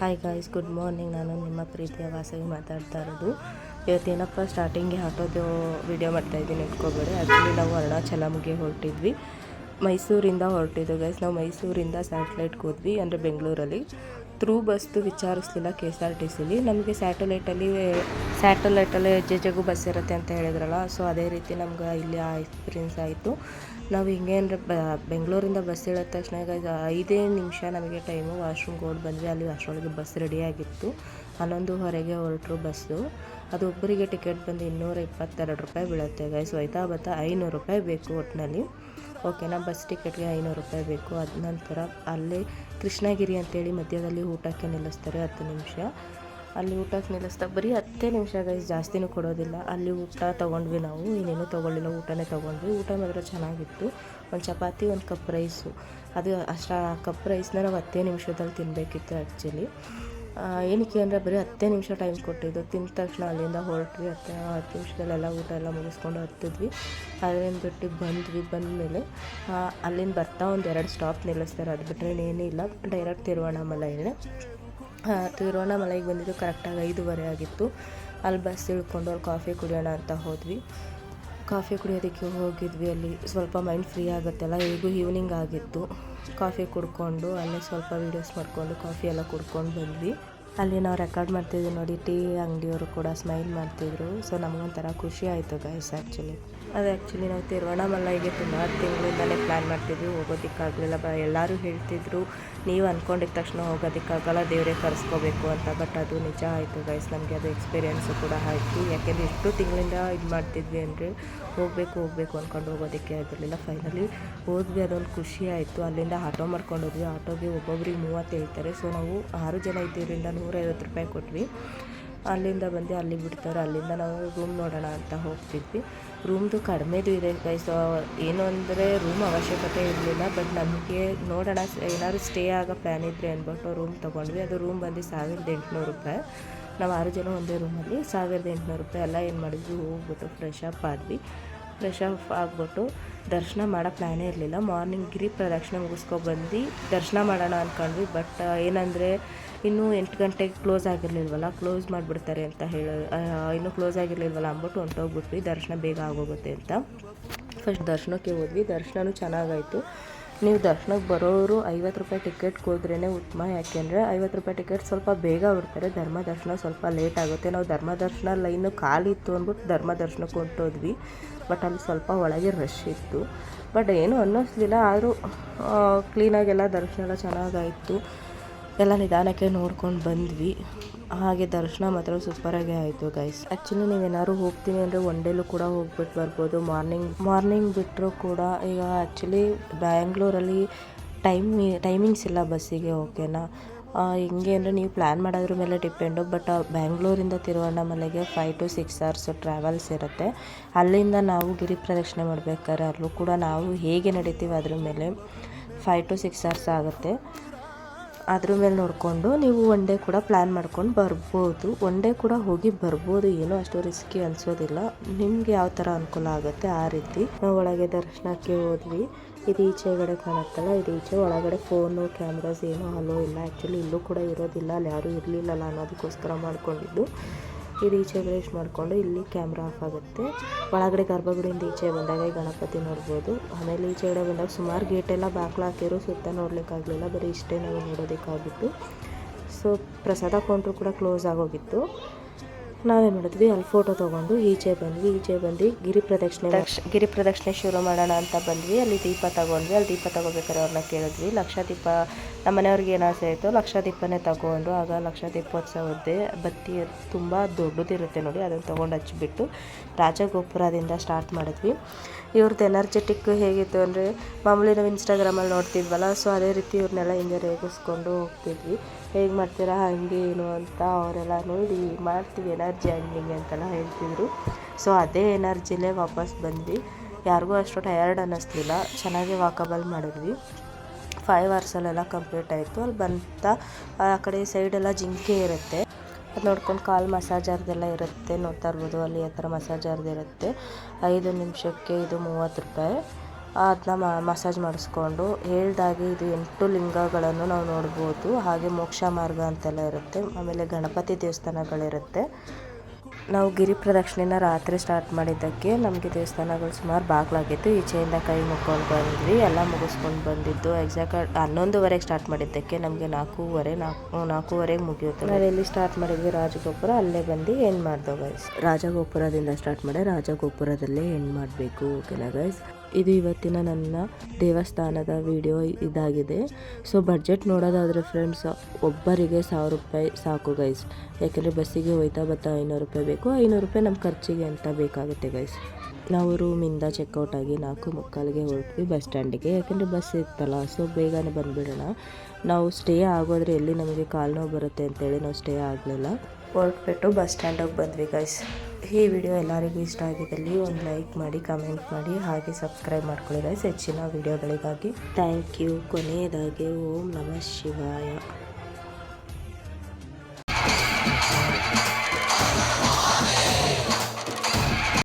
Hi guys, good morning. ನಾನು ನಿಮ್ಮ ಪ್ರೀತಿಯ ವಾಸವಿ ಮಾತಾಡ್ತಾ ಇರೋದು. ಇವತ್ತೇನಪ್ಪ ಸ್ಟಾರ್ಟಿಂಗ್ಗೆ ಆಟೋದು ವಿಡಿಯೋ ಮಾಡ್ತಾಯಿದ್ದೀನಿ ಇಟ್ಕೋಬೇಡಿ. ಆ್ಯಕ್ಚುಲಿ ನಾವು ಅರುಣಾಚಲಮ್ಗೆ ಹೊರಟಿದ್ವಿ, ಮೈಸೂರಿಂದ ಹೊರಟಿದ್ದು ಗೈಸ್. ನಾವು ಮೈಸೂರಿಂದ ಸ್ಯಾಟಲೈಟ್ಗೆ ಹೋದ್ವಿ, ಅಂದರೆ ಬೆಂಗಳೂರಲ್ಲಿ. ಥ್ರೂ ಬಸ್ದು ವಿಚಾರಿಸಲಿಲ್ಲ KSRTCಲಿ. ನಮಗೆ ಸ್ಯಾಟಲೈಟಲ್ಲಿ ಜೆಜೆಗೂ ಬಸ್ ಇರುತ್ತೆ ಅಂತ ಹೇಳಿದ್ರಲ್ಲ, ಸೊ ಅದೇ ರೀತಿ ನಮ್ಗೆ ಇಲ್ಲಿ ಆ ಎಕ್ಸ್ಪೀರಿಯೆನ್ಸ್ ಆಯಿತು. ನಾವು ಹಿಂಗೆ ಅಂದರೆ ಬೆಂಗಳೂರಿಂದ ಬಸ್ ಇಳಿದ ತಕ್ಷಣ 5 ನಿಮಿಷ ನಮಗೆ ಟೈಮು. ವಾಶ್ರೂಮ್ಗೆ ಓಡಿ ಬಂದ್ವಿ. ಅಲ್ಲಿ ಅಷ್ಟರೊಳಗೆ ಬಸ್ ರೆಡಿಯಾಗಿತ್ತು. 11:15ಗೆ ಹೊರಟರು ಬಸ್ಸು. ಅದು ಒಬ್ಬರಿಗೆ ಟಿಕೆಟ್ ಬಂದು 222 ರೂಪಾಯಿ ಬೀಳುತ್ತೆ ಗೈಸ್. ಹೋಯ್ತಾ ಬರ್ತಾ 500 ರೂಪಾಯಿ ಬೇಕು ಒಟ್ಟಿನಲ್ಲಿ. ಓಕೆನಾ, ಬಸ್ ಟಿಕೆಟ್ಗೆ 500 ರೂಪಾಯಿ ಬೇಕು. ಅದ ನಂತರ ಅಲ್ಲಿ ಕೃಷ್ಣಗಿರಿ ಅಂತೇಳಿ ಮಧ್ಯದಲ್ಲಿ ಊಟಕ್ಕೆ ನಿಲ್ಲಿಸ್ತಾರೆ 10 ನಿಮಿಷ. ಅಲ್ಲಿ ಊಟಕ್ಕೆ ನಿಲ್ಲಿಸ್ತಾ ಬರೀ 10 ನಿಮಿಷ ಗೈಸ್, ಜಾಸ್ತಿನೂ ಕೊಡೋದಿಲ್ಲ. ಅಲ್ಲಿ ಊಟ ತೊಗೊಂಡ್ವಿ ನಾವು, ಇನ್ನೇನು ತೊಗೊಳ್ಳಿಲ್ಲ, ಊಟನೇ ತೊಗೊಂಡ್ವಿ. ಊಟ ಮಾತ್ರ ಚೆನ್ನಾಗಿತ್ತು. ಒಂದು ಚಪಾತಿ, ಒಂದು ಕಪ್ ರೈಸು. ಅದು ಆ ಕಪ್ ರೈಸ್ನ ನಾವು 10 ನಿಮಿಷದಲ್ಲಿ ತಿನ್ನಬೇಕಿತ್ತು ಆ್ಯಕ್ಚುಲಿ. ಏನಕ್ಕೆ ಅಂದರೆ ಬರೀ 10 ನಿಮಿಷ ಟೈಮ್ ಕೊಟ್ಟಿದ್ದು. ತಿಂದ ತಕ್ಷಣ ಅಲ್ಲಿಂದ ಹೊರಟ್ವಿ. 10 ನಿಮಿಷದಲ್ಲೆಲ್ಲ ಊಟ ಎಲ್ಲ ಮುಗಿಸ್ಕೊಂಡು ಹತ್ತಿದ್ವಿ. ಅದೇನು ಬಿಟ್ಟು ಬಂದಮೇಲೆ ಅಲ್ಲಿಂದ ಬರ್ತಾ ಒಂದು 2 ಸ್ಟಾಪ್ ನಿಲ್ಲಿಸ್ತಾರೆ. ಅದು ಬಿಟ್ಟರೆ ಏನಿಲ್ಲ, ಡೈರೆಕ್ಟ್ ತಿರುವಣ್ಣಾಮಲೈನೇ. ತಿರುವಣ್ಣಾಮಲೈಗೆ ಬಂದಿದ್ದು ಕರೆಕ್ಟಾಗಿ 5:15 ಆಗಿತ್ತು. ಅಲ್ಲಿ ಬಸ್ ಇಳ್ಕೊಂಡು ಅಲ್ಲಿ ಕಾಫಿ ಕುಡಿಯೋಣ ಅಂತ ಹೋದ್ವಿ. ಕಾಫಿ ಕುಡಿಯೋದಕ್ಕೆ ಹೋಗಿದ್ವಿ. ಅಲ್ಲಿ ಸ್ವಲ್ಪ ಮೈಂಡ್ ಫ್ರೀ ಆಗುತ್ತಲ್ಲ, ಹೇಗೂ ಈವ್ನಿಂಗ್ ಆಗಿತ್ತು. ಕಾಫಿ ಕುಡ್ಕೊಂಡು ಅಲ್ಲೇ ಸ್ವಲ್ಪ ವೀಡಿಯೋಸ್ ಮಾಡಿಕೊಂಡು ಕಾಫಿ ಎಲ್ಲ ಕುಡ್ಕೊಂಡು ಬಂದ್ವಿ. ಅಲ್ಲಿ ನಾವು ರೆಕಾರ್ಡ್ ಮಾಡ್ತಿದ್ವಿ ನೋಡಿ, ಟೀ ಅಂಗಡಿಯವರು ಕೂಡ ಸ್ಮೈಲ್ ಮಾಡ್ತಿದ್ರು. ಸೊ ನಮಗೊಂಥರ ಖುಷಿ ಆಯಿತು ಗೈಸ್ ಆ್ಯಕ್ಚುಲಿ. ಅದು ಆ್ಯಕ್ಚುಲಿ ನಾವು ತಿರುವಣ್ಣಾಮಲೈಗೆ ತುಂಬ ತಿಂಗಳಿಂದಲೇ ಪ್ಲ್ಯಾನ್ ಮಾಡ್ತಿದ್ವಿ, ಹೋಗೋದಕ್ಕಾಗಲಿಲ್ಲ. ಎಲ್ಲರೂ ಹೇಳ್ತಿದ್ರು ನೀವು ಅಂದ್ಕೊಂಡಿದ್ದ ತಕ್ಷಣ ಹೋಗೋದಕ್ಕಾಗಲ್ಲ, ದೇವರೇ ಕರೆಸ್ಕೋಬೇಕು ಅಂತ. ಬಟ್ ಅದು ನಿಜ ಆಯಿತು ಗೈಸ್. ನಮಗೆ ಅದು ಎಕ್ಸ್ಪೀರಿಯೆನ್ಸು ಕೂಡ ಆಯಿತು. ಯಾಕೆಂದರೆ ಎಷ್ಟು ತಿಂಗಳಿಂದ ಇದು ಮಾಡ್ತಿದ್ವಿ ಅಂದರೆ ಹೋಗಬೇಕು ಅಂದ್ಕೊಂಡು ಹೋಗೋದಕ್ಕೆ ಆಗಿರಲಿಲ್ಲ. ಫೈನಲಿ ಹೋದ್ವಿ, ಅದೊಂದು ಖುಷಿ ಆಯಿತು. ಅಲ್ಲಿಂದ ಆಟೋ ಮಾಡ್ಕೊಂಡು ಹೋದ್ವಿ. ಆಟೋಗೆ ಒಬ್ಬೊಬ್ರಿಗೆ 30 ಹೇಳ್ತಾರೆ. ಸೊ ನಾವು 6 ಜನ ಇದ್ದರಿಂದ 150 ರೂಪಾಯಿ ಕೊಟ್ವಿ. ಅಲ್ಲಿಂದ ಬಂದು ಅಲ್ಲಿ ಬಿಡ್ತಾರೆ. ಅಲ್ಲಿಂದ ನಾವು ರೂಮ್ ನೋಡೋಣ ಅಂತ ಹೋಗ್ತಿದ್ವಿ. ರೂಮ್ದು ಕಡಿಮೆದು ಇದೆ ಗೈಸ್. ಏನು ಅಂದರೆ ರೂಮ್ ಅವಶ್ಯಕತೆ ಇರಲಿಲ್ಲ, ಬಟ್ ನಮಗೆ ನೋಡೋಣ ಏನಾದ್ರು ಸ್ಟೇ ಆಗೋ ಪ್ಲ್ಯಾನ್ ಇದ್ದರೆ ಅಂದ್ಬಿಟ್ಟು ರೂಮ್ ತೊಗೊಂಡ್ವಿ. ಅದು ರೂಮ್ ಬಂದು 1800 ರೂಪಾಯಿ. ನಾವು 6 ಜನ ಒಂದೇ ರೂಮಲ್ಲಿ 1800 ರೂಪಾಯಿ. ಎಲ್ಲ ಏನು ಮಾಡಿದ್ವಿ, ಹೋಗ್ಬಿಟ್ಟು ಫ್ರೆಶ್ ಅಪ್ ಆಗಿಬಿಟ್ಟು ದರ್ಶನ ಮಾಡೋ ಪ್ಲ್ಯಾನೇ ಇರಲಿಲ್ಲ. ಮಾರ್ನಿಂಗ್ ಗಿರಿ ಪ್ರದಕ್ಷಿಣೆ ಮುಗಿಸ್ಕೊಬಂದು ದರ್ಶನ ಮಾಡೋಣ ಅಂದ್ಕೊಂಡ್ವಿ. ಬಟ್ ಏನಂದರೆ ಇನ್ನೂ 8 ಗಂಟೆಗೆ ಕ್ಲೋಸ್ ಆಗಿರಲಿಲ್ವಲ್ಲ, ಕ್ಲೋಸ್ ಮಾಡಿಬಿಡ್ತಾರೆ ಅಂತ ಇನ್ನೂ ಕ್ಲೋಸ್ ಆಗಿರಲಿಲ್ವಲ್ಲ ಅಂದ್ಬಿಟ್ಟು ಹೊಂಟೋಗ್ಬಿಟ್ವಿ. ದರ್ಶನ ಬೇಗ ಆಗೋಗುತ್ತೆ ಅಂತ ಫಸ್ಟ್ ದರ್ಶನಕ್ಕೆ ಹೋದ್ವಿ. ದರ್ಶನವೂ ಚೆನ್ನಾಗಾಯಿತು. ನೀವು ದರ್ಶನಕ್ಕೆ ಬರೋರು 50 ರೂಪಾಯಿ ಟಿಕೆಟ್ಗೆ ಹೋದ್ರೇ ಉತ್ತಮ. ಯಾಕೆಂದರೆ 50 ರೂಪಾಯಿ ಟಿಕೆಟ್ ಸ್ವಲ್ಪ ಬೇಗ ಬಿಡ್ತಾರೆ, ಧರ್ಮ ದರ್ಶನ ಸ್ವಲ್ಪ ಲೇಟ್ ಆಗುತ್ತೆ. ನಾವು ಧರ್ಮ ದರ್ಶನ ಲೈನು ಖಾಲಿತ್ತು ಅಂದ್ಬಿಟ್ಟು ಧರ್ಮ ದರ್ಶನಕ್ಕೆ ಹೊಂಟೋದ್ವಿ. ಬಟ್ ಅಲ್ಲಿ ಸ್ವಲ್ಪ ಒಳಗೆ ರಶ್ ಇತ್ತು, ಬಟ್ ಏನೂ ಅನ್ನಿಸ್ಲಿಲ್ಲ. ಆದರೂ ಕ್ಲೀನಾಗೆಲ್ಲ ದರ್ಶನ ಎಲ್ಲ ಚೆನ್ನಾಗಾಯಿತು. ಎಲ್ಲ ನಿಧಾನಕ್ಕೆ ನೋಡ್ಕೊಂಡು ಬಂದ್ವಿ. ಹಾಗೆ ದರ್ಶನ ಮಾತ್ರ ಸೂಪರಾಗಿ ಆಯಿತು ಗೈಸ್. ಆ್ಯಕ್ಚುಲಿ ನೀವೇನಾದ್ರು ಹೋಗ್ತೀನಿ ಅಂದರೆ ಒನ್ ಡೇಲೂ ಕೂಡ ಹೋಗ್ಬಿಟ್ಟು ಬರ್ಬೋದು. ಮಾರ್ನಿಂಗ್ ಬಿಟ್ಟರು ಕೂಡ ಈಗ ಆ್ಯಕ್ಚುಲಿ ಬ್ಯಾಂಗ್ಳೂರಲ್ಲಿ ಟೈಮಿಂಗ್ಸ್ ಇಲ್ಲ ಬಸ್ಸಿಗೆ, ಓಕೆನಾ. ಹಿಂಗೆ ಅಂದರೆ ನೀವು ಪ್ಲ್ಯಾನ್ ಮಾಡೋದ್ರ ಮೇಲೆ ಡಿಪೆಂಡು. ಬಟ್ ಬ್ಯಾಂಗ್ಳೂರಿಂದ ತಿರುವಣ್ಣಾಮಲೈಗೆ 5 to 6 hours ಟ್ರಾವೆಲ್ಸ್ ಇರುತ್ತೆ. ಅಲ್ಲಿಂದ ನಾವು ಗಿರಿ ಪ್ರದಕ್ಷಿಣೆ ಮಾಡಬೇಕಾದ್ರೆ ಅಲ್ಲೂ ಕೂಡ ನಾವು ಹೇಗೆ ನಡೀತೀವಿ ಅದ್ರ ಮೇಲೆ 5 to 6 hours ಆಗುತ್ತೆ. ಅದ್ರ ಮೇಲೆ ನೋಡಿಕೊಂಡು ನೀವು ಒನ್ ಡೇ ಕೂಡ ಪ್ಲ್ಯಾನ್ ಮಾಡ್ಕೊಂಡು ಬರ್ಬೋದು. ಒನ್ ಡೇ ಕೂಡ ಹೋಗಿ ಬರ್ಬೋದು, ಏನೂ ಅಷ್ಟು ರಿಸ್ಕಿ ಅನಿಸೋದಿಲ್ಲ. ನಿಮಗೆ ಯಾವ ಥರ ಅನುಕೂಲ ಆಗುತ್ತೆ ಆ ರೀತಿ. ನಾವು ಒಳಗೆ ದರ್ಶನಕ್ಕೆ ಹೋದ್ವಿ. ಇದು ಈಚೆಗಡೆ ಕಾಣುತ್ತಲ್ಲ, ಇದು ಈಚೆ. ಒಳಗಡೆ ಫೋನು ಕ್ಯಾಮ್ರಾಸ್ ಏನೂ ಅಲೋ ಇಲ್ಲ. ಆ್ಯಕ್ಚುಲಿ ಇಲ್ಲೂ ಕೂಡ ಇರೋದಿಲ್ಲ, ಅಲ್ಲಿ ಯಾರೂ ಇರಲಿಲ್ಲಲ್ಲ ಅನ್ನೋದಕ್ಕೋಸ್ಕರ ಮಾಡ್ಕೊಂಡಿದ್ದು. ಇದು ಈಚೆಗಡೆ ಇಷ್ಟು ಮಾಡಿಕೊಂಡು ಇಲ್ಲಿ ಕ್ಯಾಮ್ರಾ ಆಫ್ ಆಗುತ್ತೆ. ಒಳಗಡೆ ಗರ್ಭಗುಡಿಯಿಂದ ಈಚೆ ಬಂದಾಗ ಗಣಪತಿ ನೋಡ್ಬೋದು. ಆಮೇಲೆ ಈಚೆಗಡೆ ಬಂದಾಗ ಸುಮಾರು ಗೇಟೆಲ್ಲ ಬಾಗಿಲು ಹಾಕಿರೋ, ಸುತ್ತ ನೋಡಲಿಕ್ಕಾಗಲಿಲ್ಲ, ಬರೀ ಇಷ್ಟೇ ನಾವು ನೋಡೋದಕ್ಕಾಗಿತ್ತು. ಸೊ ಪ್ರಸಾದ ಕೌಂಟ್ರು ಕೂಡ ಕ್ಲೋಸ್ ಆಗೋಗಿತ್ತು. ನಾವೇನು ಮಾಡಿದ್ವಿ, ಅಲ್ಲಿ ಫೋಟೋ ತೊಗೊಂಡು ಈಚೆ ಬಂದು ಗಿರಿ ಪ್ರದಕ್ಷಿಣೆ ಶುರು ಮಾಡೋಣ ಅಂತ ಬಂದ್ವಿ. ಅಲ್ಲಿ ದೀಪ ತೊಗೊಂಡ್ವಿ. ಅಲ್ಲಿ ದೀಪ ತೊಗೋಬೇಕಾದ್ರೆ ಅವ್ರನ್ನ ಕೇಳಿದ್ವಿ. ಲಕ್ಷದೀಪ ನಮ್ಮ ಮನೆಯವ್ರಿಗೆ ಏನು ಆಸೆ ಆಯಿತು, ಲಕ್ಷದೀಪನೇ ತೊಗೊಂಡು. ಆಗ ಲಕ್ಷದೀಪೋತ್ಸವದ್ದೇ ಬತ್ತಿ ತುಂಬ ದೊಡ್ಡದಿರುತ್ತೆ ನೋಡಿ, ಅದನ್ನು ತೊಗೊಂಡು ಹಚ್ಚಿಬಿಟ್ಟು ರಾಜಗೋಪುರದಿಂದ ಸ್ಟಾರ್ಟ್ ಮಾಡಿದ್ವಿ. ಇವ್ರದ್ದು ಎನರ್ಜೆಟಿಕ್ ಹೇಗಿತ್ತು ಅಂದರೆ ಮಾಮೂಲಿ ನಾವು ಇನ್ಸ್ಟಾಗ್ರಾಮಲ್ಲಿ ನೋಡ್ತಿದ್ವಲ್ಲ, ಸೊ ಅದೇ ರೀತಿ ಇವ್ರನ್ನೆಲ್ಲ ಹಿಂಗೆ ರೇಗಿಸ್ಕೊಂಡು ಹೋಗ್ತಿದ್ವಿ. ಹೇಗೆ ಮಾಡ್ತೀರಾ ಹಂಗೆ ಏನು ಅಂತ ಅವರೆಲ್ಲ ನೋಡಿ ಮಾಡ್ತೀವಿ ಎನರ್ಜಿ ಹಂಗೆ ಅಂತೆಲ್ಲ ಹೇಳ್ತಿದ್ರು. ಸೊ ಅದೇ ಎನರ್ಜಿಲೇ ವಾಪಸ್ ಬಂದ್ವಿ. ಯಾರಿಗೂ ಅಷ್ಟು ಟಯರ್ಡ್ ಅನ್ನಿಸ್ಲಿಲ್ಲ, ಚೆನ್ನಾಗಿ ವಾಕಬಲ್ ಮಾಡಿದ್ವಿ. 5 hours ಕಂಪ್ಲೀಟ್ ಆಯಿತು. ಅಲ್ಲಿ ಬಂತ ಆ ಕಡೆ ಸೈಡೆಲ್ಲ ಜಿಂಕೆ ಇರುತ್ತೆ, ಅದು ನೋಡ್ಕೊಂಡು ಕಾಲು ಮಸಾಜರ್ದೆಲ್ಲ ಇರುತ್ತೆ, ನೋಡ್ತಾ ಇರ್ಬೋದು. ಅಲ್ಲಿ ಆ ಥರ ಮಸಾಜರ್ದು ಇರುತ್ತೆ. 5 ನಿಮಿಷಕ್ಕೆ ಇದು 30 ರೂಪಾಯಿ. ಅದನ್ನ ಮಸಾಜ್ ಮಾಡಿಸ್ಕೊಂಡು ಹೇಳ್ದಾಗೆ ಇದು 8 ಲಿಂಗಗಳನ್ನು ನಾವು ನೋಡ್ಬೋದು. ಹಾಗೆ ಮೋಕ್ಷ ಮಾರ್ಗ ಅಂತೆಲ್ಲ ಇರುತ್ತೆ. ಆಮೇಲೆ ಗಣಪತಿ ದೇವಸ್ಥಾನಗಳಿರುತ್ತೆ. ನಾವು ಗಿರಿ ಪ್ರದಕ್ಷಿಣೆನ ರಾತ್ರಿ ಸ್ಟಾರ್ಟ್ ಮಾಡಿದ್ದಕ್ಕೆ ನಮಗೆ ದೇವಸ್ಥಾನಗಳು ಸುಮಾರು ಬಾಗ್ಲಾಗಿತ್ತು. ಈಚೆಯಿಂದ ಕೈ ಮುಕ್ಕೊಂಡು ಬಂದ್ವಿ. ಎಲ್ಲ ಮುಗಿಸ್ಕೊಂಡು ಬಂದಿದ್ದು ಎಕ್ಸಾಕ್ಟ್ 11:30 ಸ್ಟಾರ್ಟ್ ಮಾಡಿದ್ದಕ್ಕೆ ನಮಗೆ 4:30 ಮುಗಿಯುತ್ತೆ. ನಾವೆಲ್ಲಿ ಸ್ಟಾರ್ಟ್ ಮಾಡಿದ್ವಿ ರಾಜಗೋಪುರ, ಅಲ್ಲೇ ಬಂದು ಎಂಡ್ ಮಾಡ್ದೋ ಗೈಸ್. ರಾಜಗೋಪುರದಿಂದ ಸ್ಟಾರ್ಟ್ ಮಾಡಿ ರಾಜಗೋಪುರದಲ್ಲೇ ಎಂಡ್ ಮಾಡಬೇಕು. ಓಕೆನಾ ಗೈಸ್, ಇದು ಇವತ್ತಿನ ನನ್ನ ದೇವಸ್ಥಾನದ ವಿಡಿಯೋ ಇದಾಗಿದೆ. ಸೊ ಬಡ್ಜೆಟ್ ನೋಡೋದಾದರೆ ಫ್ರೆಂಡ್ಸ್, ಒಬ್ಬರಿಗೆ 1000 ರೂಪಾಯಿ ಸಾಕು ಗೈಸ್. ಯಾಕೆಂದರೆ ಬಸ್ಸಿಗೆ ಹೋಯ್ತಾ ಬರ್ತಾ 500 ರೂಪಾಯಿ ಬೇಕು. 500 ರೂಪಾಯಿ ನಮ್ಮ ಖರ್ಚಿಗೆ ಅಂತ ಬೇಕಾಗುತ್ತೆ ಗೈಸ್. ನಾವು ರೂಮಿಂದ ಚೆಕ್ಔಟ್ ಆಗಿ 4:45ಗೆ ಹೊರಟ್ವಿ ಬಸ್ ಸ್ಟ್ಯಾಂಡಿಗೆ. ಯಾಕೆಂದರೆ ಬಸ್ ಇತ್ತಲ್ಲ, ಸೊ ಬೇಗನೆ ಬಂದುಬಿಡೋಣ. ನಾವು ಸ್ಟೇ ಆಗೋದ್ರೆ ಎಲ್ಲಿ ನಮಗೆ ಕಾಲು ನೋವು ಬರುತ್ತೆ ಅಂತೇಳಿ ನಾವು ಸ್ಟೇ ಆಗಲಿಲ್ಲ. ಹೊರಟ್ಬಿಟ್ಟು ಬಸ್ ಸ್ಟ್ಯಾಂಡಿಗೆ ಬಂದ್ವಿ ಗೈಸ್. ಈ ವಿಡಿಯೋ ಎಲ್ಲರಿಗೂ ಇಷ್ಟ ಆಗಿದ್ದಲ್ಲಿ ಒಂದು ಲೈಕ್ ಮಾಡಿ, ಕಮೆಂಟ್ ಮಾಡಿ, ಹಾಗೆ ಸಬ್ಸ್ಕ್ರೈಬ್ ಮಾಡ್ಕೊಳ್ಳಿ ಗೈಸ್ ಹೆಚ್ಚಿನ ವಿಡಿಯೋಗಳಿಗಾಗಿ. Thank you. ಕೊನೆಯದಾಗಿ ಓಂ ನಮಃ ಶಿವಾಯ.